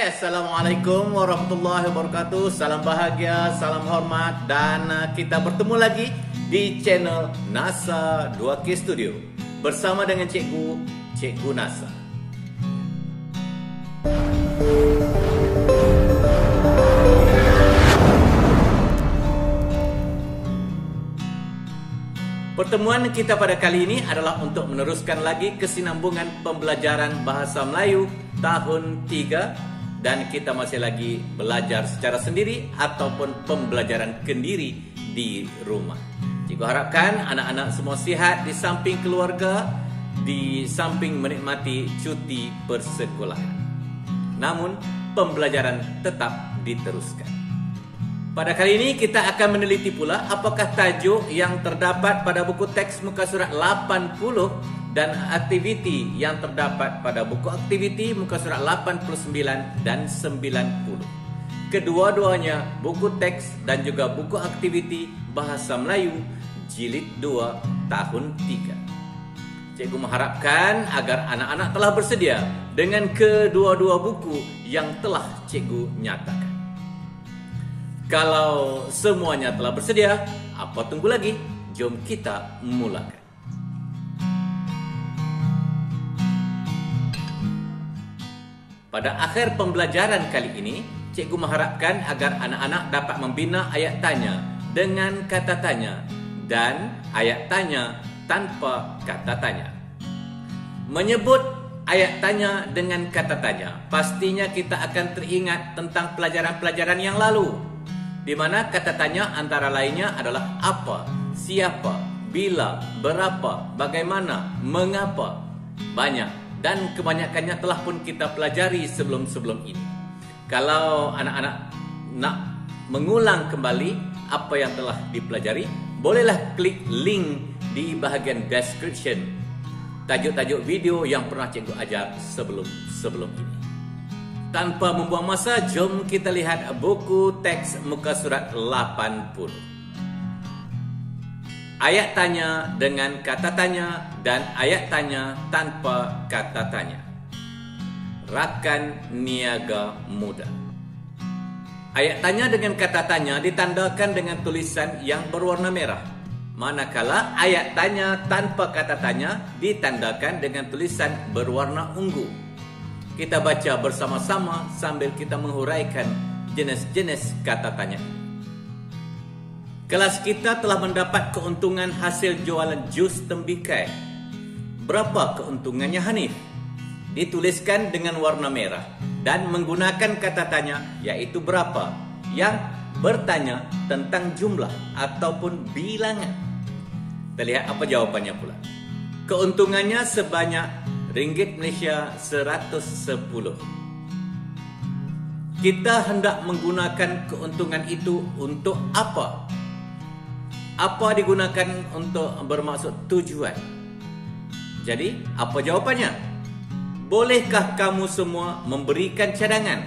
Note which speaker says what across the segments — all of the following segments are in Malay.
Speaker 1: Assalamualaikum warahmatullahi wabarakatuh. Salam bahagia, salam hormat, dan kita bertemu lagi di channel NASA 2K Studio bersama dengan Cikgu NASA. Pertemuan kita pada kali ini adalah untuk meneruskan lagi kesinambungan pembelajaran Bahasa Melayu tahun 3, dan kita masih lagi belajar secara sendiri ataupun pembelajaran kendiri di rumah. Cikgu harapkan anak-anak semua sihat di samping keluarga, di samping menikmati cuti persekolahan. Namun pembelajaran tetap diteruskan. Pada kali ini kita akan meneliti pula apakah tajuk yang terdapat pada buku teks muka surat 80 dan aktiviti yang terdapat pada buku aktiviti muka surat 89 dan 90. Kedua-duanya buku teks dan juga buku aktiviti Bahasa Melayu jilid 2 tahun 3. Cikgu mengharapkan agar anak-anak telah bersedia dengan kedua-dua buku yang telah cikgu nyatakan. Kalau semuanya telah bersedia, apa tunggu lagi? Jom kita mulakan. Pada akhir pembelajaran kali ini, cikgu mengharapkan agar anak-anak dapat membina ayat tanya dengan kata tanya dan ayat tanya tanpa kata tanya. Menyebut ayat tanya dengan kata tanya, pastinya kita akan teringat tentang pelajaran-pelajaran yang lalu, di mana kata tanya antara lainnya adalah apa, siapa, bila, berapa, bagaimana, mengapa. Banyak dan kebanyakannya telah pun kita pelajari sebelum-sebelum ini. Kalau anak-anak nak mengulang kembali apa yang telah dipelajari, bolehlah klik link di bahagian description tajuk-tajuk video yang pernah cikgu ajar sebelum ini. Tanpa membuang masa, jom kita lihat buku teks muka surat 80. Ayat tanya dengan kata tanya dan ayat tanya tanpa kata tanya. Rakan niaga muda. Ayat tanya dengan kata tanya ditandakan dengan tulisan yang berwarna merah, manakala ayat tanya tanpa kata tanya ditandakan dengan tulisan berwarna ungu. Kita baca bersama-sama sambil kita menghuraikan jenis-jenis kata tanya. Kelas kita telah mendapat keuntungan hasil jualan jus tembikai. Berapa keuntungannya, Hanif? Dituliskan dengan warna merah dan menggunakan kata tanya, yaitu berapa, yang bertanya tentang jumlah ataupun bilangan. Kita lihat apa jawabannya pula. Keuntungannya sebanyak Ringgit Malaysia 110. Kita hendak menggunakan keuntungan itu untuk apa? Apa digunakan untuk bermaksud tujuan? Jadi, apa jawapannya? Bolehkah kamu semua memberikan cadangan?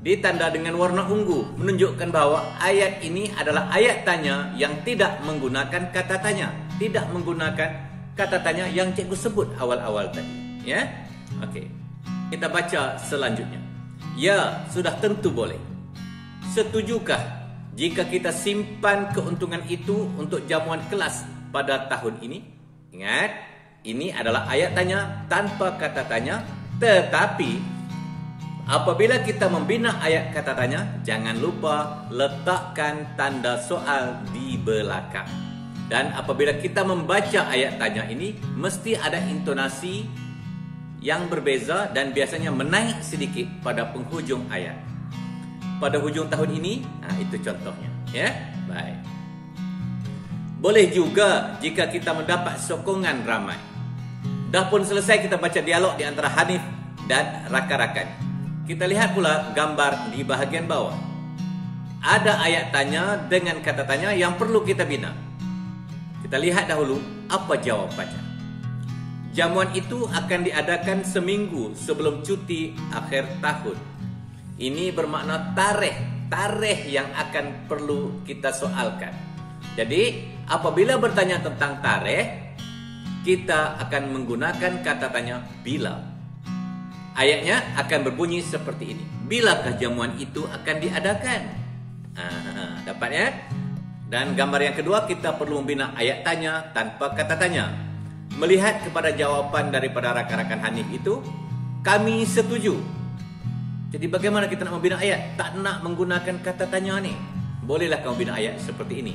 Speaker 1: Ditanda dengan warna ungu, menunjukkan bahawa ayat ini adalah ayat tanya yang tidak menggunakan kata tanya, tidak menggunakan kata tanya yang cikgu sebut awal-awal tadi, ya. Okey. Kita baca selanjutnya. Ya, sudah tentu boleh. Setujukah jika kita simpan keuntungan itu untuk jamuan kelas pada tahun ini? Ingat, ini adalah ayat tanya tanpa kata tanya, tetapi apabila kita membina ayat kata tanya, jangan lupa letakkan tanda soal di belakang. Dan apabila kita membaca ayat tanya ini, mesti ada intonasi yang berbeza dan biasanya menaik sedikit pada penghujung ayat. Pada hujung tahun ini, itu contohnya, ya. Baik. Boleh juga jika kita mendapat sokongan ramai. Dah pun selesai kita baca dialog di antara Hanif dan rakan-rakan. Kita lihat pula gambar di bahagian bawah. Ada ayat tanya dengan kata tanya yang perlu kita bina. Kita lihat dahulu apa jawabannya. Jamuan itu akan diadakan seminggu sebelum cuti akhir tahun. Ini bermakna tarikh yang akan perlu kita soalkan. Jadi, apabila bertanya tentang tarikh, kita akan menggunakan kata tanya bila. Ayatnya akan berbunyi seperti ini. Bilakah jamuan itu akan diadakan? Dapat ya? Dan gambar yang kedua, kita perlu membina ayat tanya tanpa kata tanya. Melihat kepada jawapan daripada rakan-rakan Hanif itu, kami setuju. Jadi bagaimana kita nak membina ayat? Tak nak menggunakan kata tanya ni. Bolehlah kamu bina ayat seperti ini.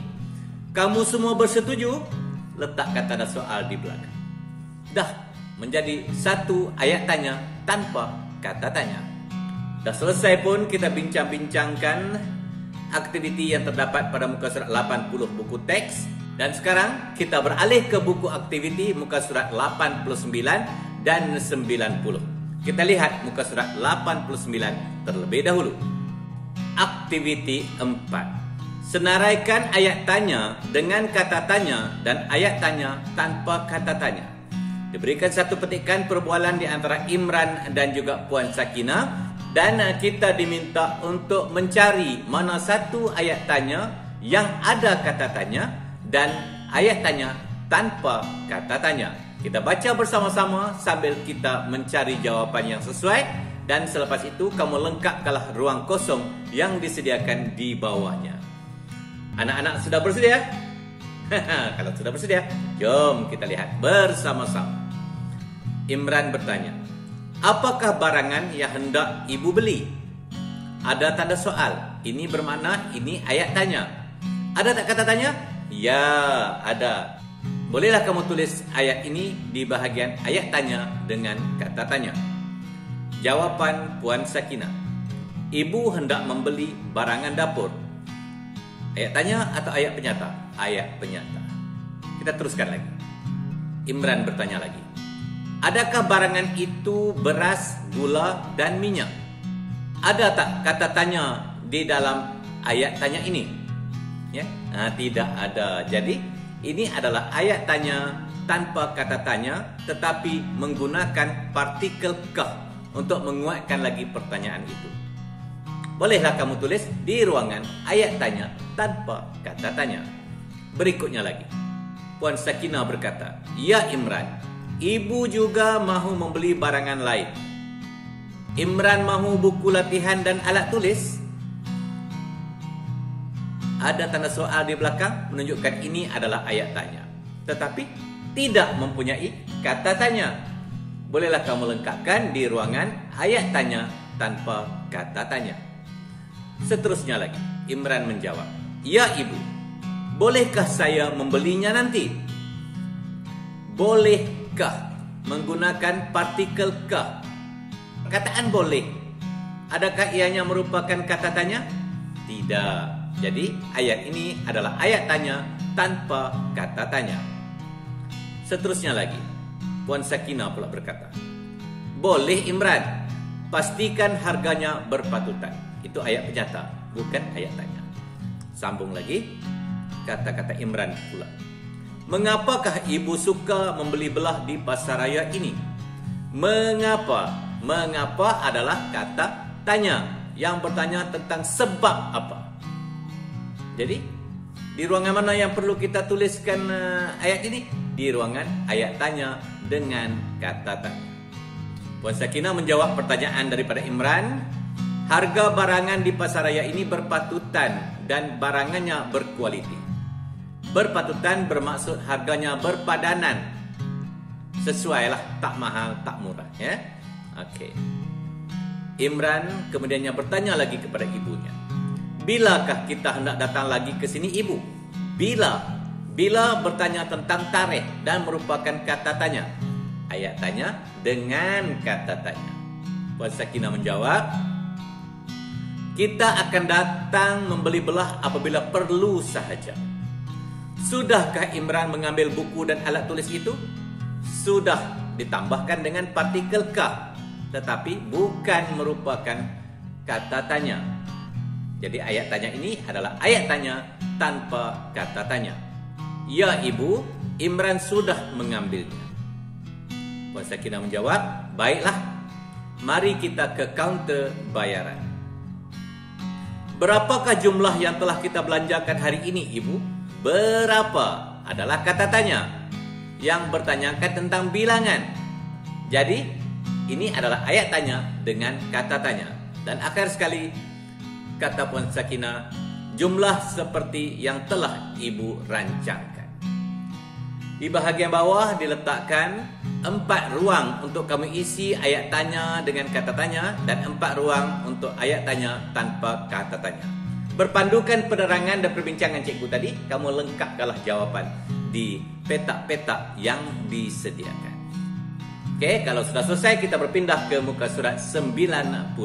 Speaker 1: Kamu semua bersetuju? Letakkan tanda soal di belakang. Dah menjadi satu ayat tanya tanpa kata tanya. Dah selesai pun kita bincang-bincangkan aktiviti yang terdapat pada muka surat 80 buku teks. Dan sekarang kita beralih ke buku aktiviti muka surat 89 dan 90. Kita lihat muka surat 89 terlebih dahulu. Aktiviti 4. Senaraikan ayat tanya dengan kata tanya dan ayat tanya tanpa kata tanya. Diberikan satu petikan perbualan di antara Imran dan juga Puan Sakinah. Dan kita diminta untuk mencari mana satu ayat tanya yang ada kata tanya dan ayat tanya tanpa kata tanya. Kita baca bersama-sama sambil kita mencari jawapan yang sesuai. Dan selepas itu kamu lengkapkanlah ruang kosong yang disediakan di bawahnya. Anak-anak sudah bersedia? Kalau sudah bersedia, jom kita lihat bersama-sama. Imran bertanya, apakah barangan yang hendak ibu beli? Ada tanda soal. Ini bermakna ini ayat tanya. Ada tak kata tanya? Ya, ada. Bolehlah kamu tulis ayat ini di bahagian ayat tanya dengan kata tanya. Jawapan Puan Sakinah. Ibu hendak membeli barangan dapur. Ayat tanya atau ayat penyata? Ayat penyata. Kita teruskan lagi. Imran bertanya lagi. Adakah barangan itu beras, gula dan minyak? Ada tak kata tanya di dalam ayat tanya ini? Ya? Tidak ada. Jadi ini adalah ayat tanya tanpa kata tanya tetapi menggunakan partikel kah untuk menguatkan lagi pertanyaan itu. Bolehlah kamu tulis di ruangan ayat tanya tanpa kata tanya. Berikutnya lagi. Puan Sakinah berkata, ya Imran, ibu juga mahu membeli barangan lain. Imran mahu buku latihan dan alat tulis. Ada tanda soal di belakang menunjukkan ini adalah ayat tanya. Tetapi tidak mempunyai kata tanya. Bolehlah kamu lengkapkan di ruangan ayat tanya tanpa kata tanya. Seterusnya lagi, Imran menjawab, ya ibu, bolehkah saya membelinya nanti? Bolehkah menggunakan partikel kah? Perkataan boleh, adakah ianya merupakan kata tanya? Tidak. Jadi ayat ini adalah ayat tanya tanpa kata tanya. Seterusnya lagi, Puan Sakinah pula berkata, boleh Imran, pastikan harganya berpatutan. Itu ayat penyata, bukan ayat tanya. Sambung lagi, kata-kata Imran pula. Mengapakah ibu suka membeli belah di pasaraya ini? Mengapa? Mengapa adalah kata tanya yang bertanya tentang sebab apa. Jadi, di ruangan mana yang perlu kita tuliskan ayat ini? Di ruangan ayat tanya dengan kata tanya. Puan Sakinah menjawab pertanyaan daripada Imran. Harga barangan di pasaraya ini berpatutan dan barangannya berkualiti. Berpatutan bermaksud harganya berpadanan. Sesuailah, tak mahal, tak murah. Ya? Okey. Imran kemudiannya bertanya lagi kepada ibunya. Bilakah kita hendak datang lagi ke sini ibu? Bila? Bila bertanya tentang tarikh dan merupakan kata tanya. Ayat tanya dengan kata tanya. Puan Sakinah menjawab, kita akan datang membeli belah apabila perlu sahaja. Sudahkah Imran mengambil buku dan alat tulis itu? Sudah, ditambahkan dengan partikel kah, tetapi bukan merupakan kata tanya. Jadi ayat tanya ini adalah ayat tanya tanpa kata tanya. Ya ibu, Imran sudah mengambilnya. Puan Sakinah menjawab, baiklah, mari kita ke kaunter bayaran. Berapakah jumlah yang telah kita belanjakan hari ini, ibu? Berapa? Adalah kata tanya yang bertanyakan tentang bilangan. Jadi, Ini adalah ayat tanya dengan kata tanya. Dan akhir sekali, kata Puan Sakinah, jumlah seperti yang telah Ibu rancangkan. Di bahagian bawah diletakkan 4 ruang untuk kamu isi ayat tanya dengan kata tanya dan 4 ruang untuk ayat tanya tanpa kata tanya. Berpandukan penerangan dan perbincangan cikgu tadi, kamu lengkapkanlah jawapan di petak-petak yang disediakan. Okey, kalau sudah selesai, kita berpindah ke muka surat 91.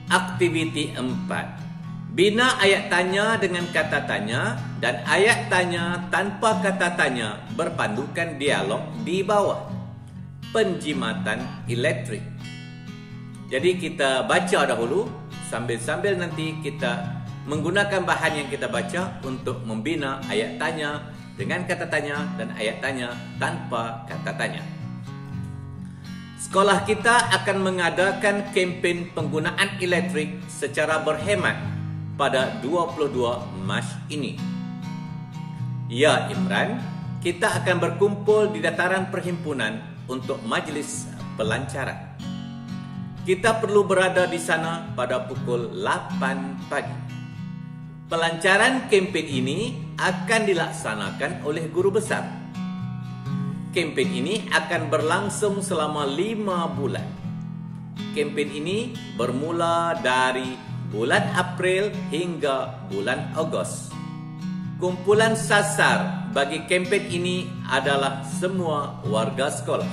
Speaker 1: Aktiviti 4. Bina ayat tanya dengan kata tanya dan ayat tanya tanpa kata tanya berpandukan dialog di bawah. Penjimatan elektrik. Jadi kita baca dahulu, sambil-sambil nanti kita menggunakan bahan yang kita baca untuk membina ayat tanya dengan kata tanya dan ayat tanya tanpa kata tanya. Sekolah kita akan mengadakan kempen penggunaan elektrik secara berhemat pada 22 Mac ini. Ya Imran, kita akan berkumpul di dataran perhimpunan untuk majlis pelancaran. Kita perlu berada di sana pada pukul 8 pagi. Pelancaran kempen ini akan dilaksanakan oleh guru besar. Kempen ini akan berlangsung selama 5 bulan. Kempen ini bermula dari bulan April hingga bulan Ogos. Kumpulan sasar bagi kempen ini adalah semua warga sekolah.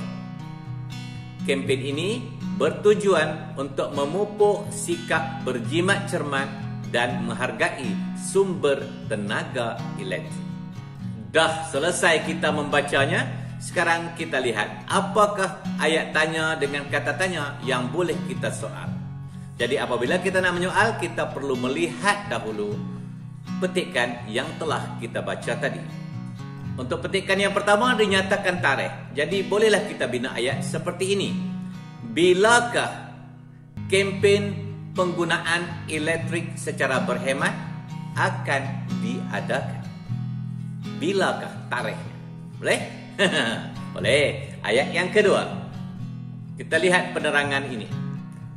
Speaker 1: Kempen ini bertujuan untuk memupuk sikap berjimat cermat dan menghargai sumber tenaga elektrik. Dah selesai kita membacanya, sekarang kita lihat apakah ayat tanya dengan kata tanya yang boleh kita soal. Jadi apabila kita nak menyoal, kita perlu melihat dahulu petikan yang telah kita baca tadi. Untuk petikan yang pertama dinyatakan tarikh. Jadi bolehlah kita bina ayat seperti ini. Bilakah kempen penggunaan elektrik secara berhemat akan diadakan? Bilakah tarikhnya? Boleh? Boleh. Ayat yang kedua. Kita lihat penerangan ini.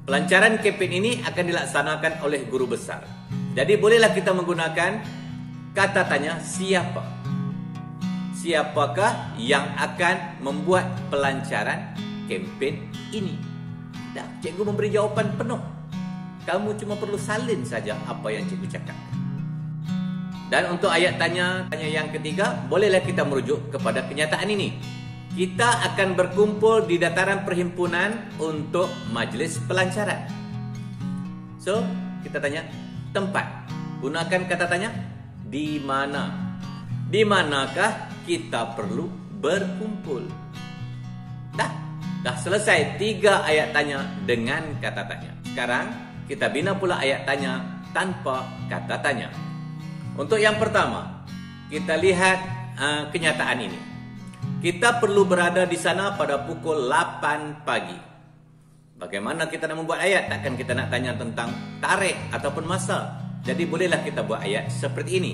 Speaker 1: Pelancaran kempen ini akan dilaksanakan oleh guru besar. Jadi bolehlah kita menggunakan kata tanya siapa. Siapakah yang akan membuat pelancaran kempen ini? Dah, cikgu memberi jawapan penuh. Kamu cuma perlu salin saja apa yang cikgu cakap. Dan untuk ayat tanya yang ketiga, bolehlah kita merujuk kepada kenyataan ini. Kita akan berkumpul di dataran perhimpunan untuk majlis pelancaran. So, kita tanya tempat. Gunakan kata tanya di mana. Di manakah kita perlu berkumpul? Dah selesai 3 ayat tanya dengan kata tanya. Sekarang kita bina pula ayat tanya tanpa kata tanya. Untuk yang pertama, kita lihat kenyataan ini. Kita perlu berada di sana pada pukul 8 pagi. Bagaimana kita nak membuat ayat? Takkan kita nak tanya tentang tarikh ataupun masa. Jadi bolehlah kita buat ayat seperti ini.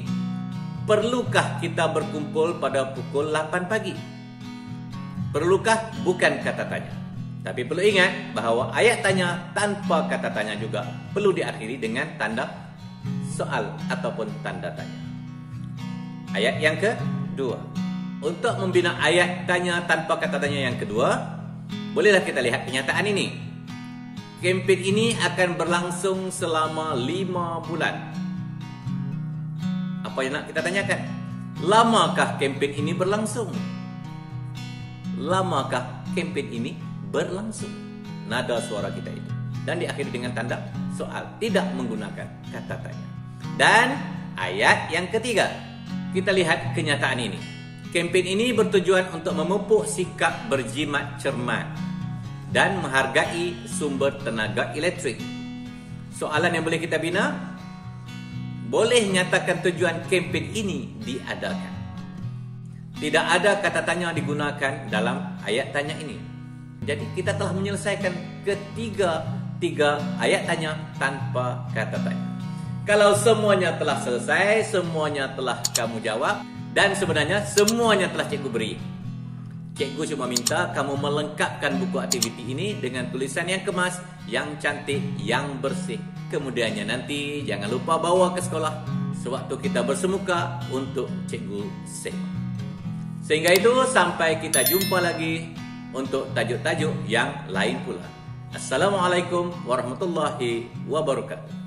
Speaker 1: Perlukah kita berkumpul pada pukul 8 pagi? Perlukah bukan kata tanya. Tapi perlu ingat bahawa ayat tanya tanpa kata tanya juga perlu diakhiri dengan tanda soal ataupun tanda tanya. Ayat yang kedua. Untuk membina ayat tanya tanpa kata tanya yang kedua, bolehlah kita lihat kenyataan ini. Kempen ini akan berlangsung selama 5 bulan. Apa yang nak kita tanyakan? Lamakah kempen ini berlangsung? Lamakah kempen ini berlangsung? Nada suara kita itu. Dan diakhiri dengan tanda soal, tidak menggunakan kata tanya. Dan ayat yang ketiga, kita lihat kenyataan ini. Kempen ini bertujuan untuk memupuk sikap berjimat cermat dan menghargai sumber tenaga elektrik. Soalan yang boleh kita bina, boleh nyatakan tujuan kempen ini diadakan. Tidak ada kata tanya digunakan dalam ayat tanya ini. Jadi kita telah menyelesaikan tiga ayat tanya tanpa kata tanya. Kalau semuanya telah selesai, semuanya telah kamu jawab, dan sebenarnya semuanya telah cikgu beri. Cikgu cuma minta kamu melengkapkan buku aktiviti ini dengan tulisan yang kemas, yang cantik, yang bersih. Kemudiannya nanti jangan lupa bawa ke sekolah sewaktu kita bersemuka untuk Cikgu Sema. Sehingga itu sampai kita jumpa lagi untuk tajuk-tajuk yang lain pula. Assalamualaikum warahmatullahi wabarakatuh.